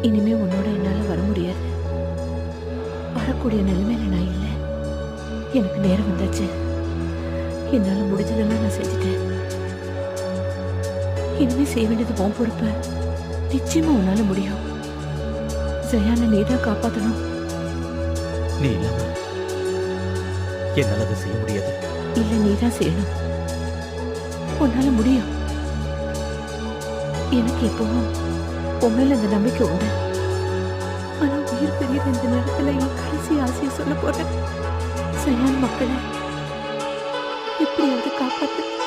இனிமே உன்னோட என்னால வர முடியாது. வரக்கூடிய நிலைமையில நான் இல்லை. எனக்கு நேரம் வந்தாச்சு. என்னால முடிஞ்சதெல்லாம் நான் செஞ்சுட்டேன். இனிமே செய்ய வேண்டியது உன் பொறுப்பு. நிச்சயமா உன்னால முடியும். ஜெயானை நீதான் காப்பாத்தணும். நீ இல்லாம என்னால அதை செய்ய முடியாது. இல்ல, நீதான் செய்யணும். உன்னால முடியும். எனக்கு எப்பவும் உன் மேல இந்த நம்பிக்கை உண்டு. ஆனா உயிர் பெரிய இந்த நேரத்துல என் கடைசி ஆசையை சொல்ல போறேன். ஜெயான் மக்களை எப்படியாவது காப்பாத்து.